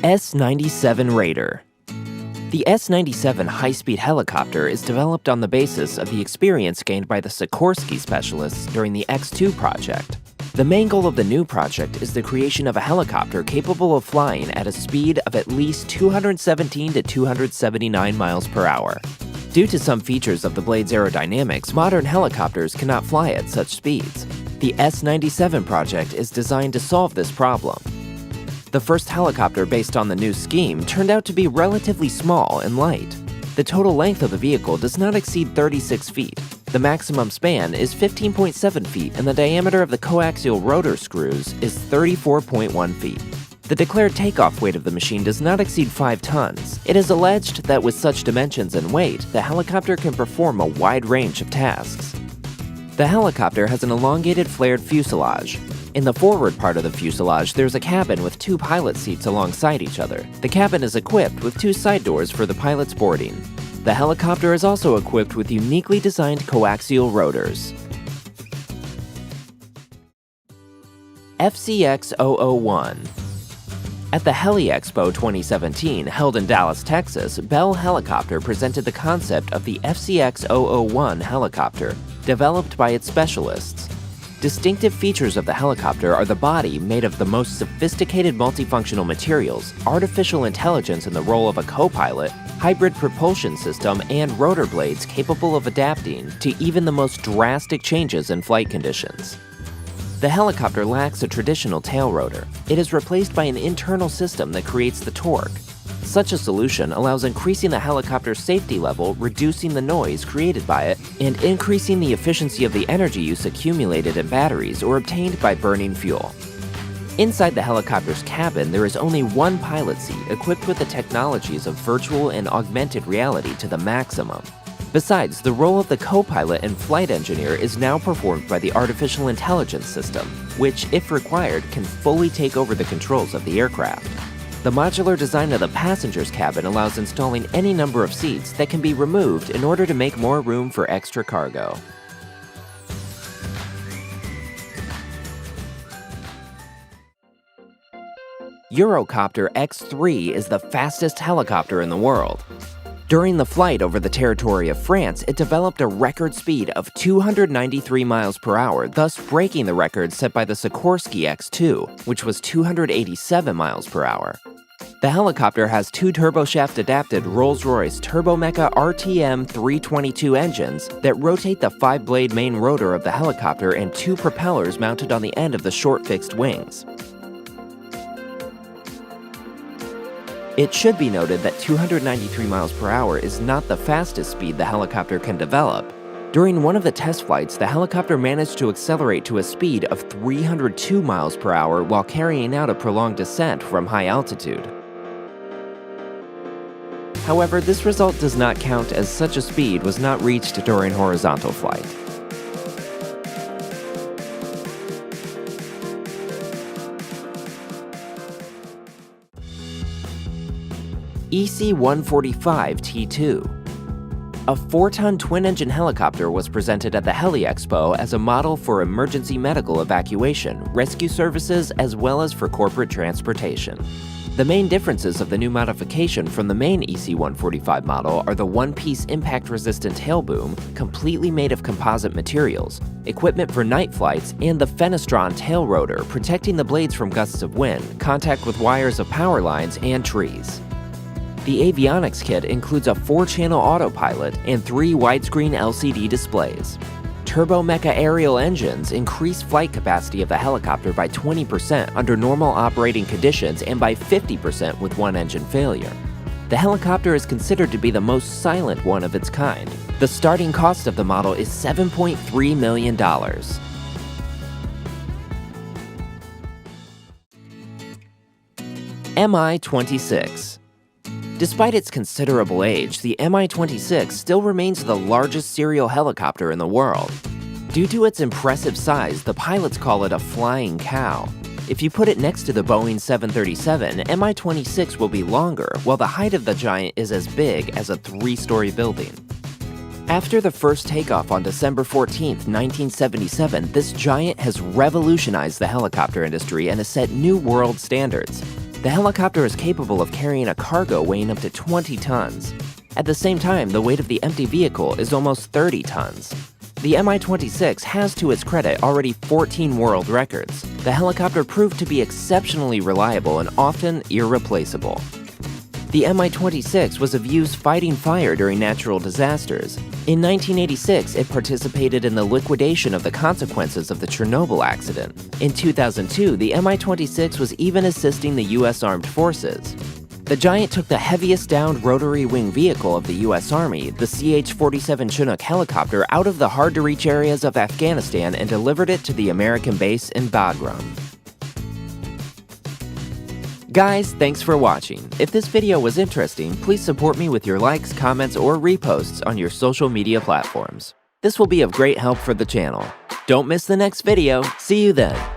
S-97 Raider. The S-97 high-speed helicopter is developed on the basis of the experience gained by the Sikorsky specialists during the X-2 project. The main goal of the new project is the creation of a helicopter capable of flying at a speed of at least 217 to 279 miles per hour. Due to some features of the blade's aerodynamics, modern helicopters cannot fly at such speeds. The S-97 project is designed to solve this problem. The first helicopter based on the new scheme turned out to be relatively small and light. The total length of the vehicle does not exceed 36 feet. The maximum span is 15.7 feet and the diameter of the coaxial rotor screws is 34.1 feet. The declared takeoff weight of the machine does not exceed 5 tons. It is alleged that with such dimensions and weight, the helicopter can perform a wide range of tasks. The helicopter has an elongated flared fuselage. In the forward part of the fuselage, there's a cabin with 2 pilot seats alongside each other. The cabin is equipped with 2 side doors for the pilot's boarding. The helicopter is also equipped with uniquely designed coaxial rotors. FCX-001. At the Heli Expo 2017, held in Dallas, Texas, Bell Helicopter presented the concept of the FCX-001 helicopter, developed by its specialists. Distinctive features of the helicopter are the body made of the most sophisticated multifunctional materials, artificial intelligence in the role of a co-pilot, hybrid propulsion system, and rotor blades capable of adapting to even the most drastic changes in flight conditions. The helicopter lacks a traditional tail rotor. It is replaced by an internal system that creates the torque. Such a solution allows increasing the helicopter's safety level, reducing the noise created by it, and increasing the efficiency of the energy use accumulated in batteries or obtained by burning fuel. Inside the helicopter's cabin, there is only one pilot seat equipped with the technologies of virtual and augmented reality to the maximum. Besides, the role of the co-pilot and flight engineer is now performed by the artificial intelligence system, which, if required, can fully take over the controls of the aircraft. The modular design of the passenger's cabin allows installing any number of seats that can be removed in order to make more room for extra cargo. Eurocopter X3 is the fastest helicopter in the world. During the flight over the territory of France, it developed a record speed of 293 miles per hour, thus breaking the record set by the Sikorsky X2, which was 287 miles per hour. The helicopter has 2 turboshaft-adapted Rolls-Royce Turbomeca RTM 322 engines that rotate the 5-blade main rotor of the helicopter and 2 propellers mounted on the end of the short fixed wings. It should be noted that 293 miles per hour is not the fastest speed the helicopter can develop. During one of the test flights, the helicopter managed to accelerate to a speed of 302 miles per hour while carrying out a prolonged descent from high altitude. However, this result does not count as such a speed was not reached during horizontal flight. EC-145T2. A 4-ton twin-engine helicopter was presented at the Heli Expo as a model for emergency medical evacuation, rescue services, as well as for corporate transportation. The main differences of the new modification from the main EC-145 model are the one-piece impact-resistant tail boom, completely made of composite materials, equipment for night flights, and the fenestron tail rotor protecting the blades from gusts of wind, contact with wires of power lines, and trees. The avionics kit includes a 4-channel autopilot and 3 widescreen LCD displays. Turbomeca aerial engines increase flight capacity of the helicopter by 20% under normal operating conditions and by 50% with one engine failure. The helicopter is considered to be the most silent one of its kind. The starting cost of the model is $7.3 million. Mi-26. Despite its considerable age, the Mi-26 still remains the largest serial helicopter in the world. Due to its impressive size, the pilots call it a flying cow. If you put it next to the Boeing 737, Mi-26 will be longer, while the height of the giant is as big as a 3-story building. After the first takeoff on December 14, 1977, this giant has revolutionized the helicopter industry and has set new world standards. The helicopter is capable of carrying a cargo weighing up to 20 tons. At the same time, the weight of the empty vehicle is almost 30 tons. The Mi-26 has, to its credit, already 14 world records. The helicopter proved to be exceptionally reliable and often irreplaceable. The Mi-26 was of use fighting fire during natural disasters. In 1986, it participated in the liquidation of the consequences of the Chernobyl accident. In 2002, the Mi-26 was even assisting the U.S. Armed Forces. The Giant took the heaviest downed rotary wing vehicle of the U.S. Army, the CH-47 Chinook helicopter, out of the hard-to-reach areas of Afghanistan and delivered it to the American base in Bagram. Guys, thanks for watching. If this video was interesting, please support me with your likes, comments, or reposts on your social media platforms. This will be of great help for the channel. Don't miss the next video. See you then.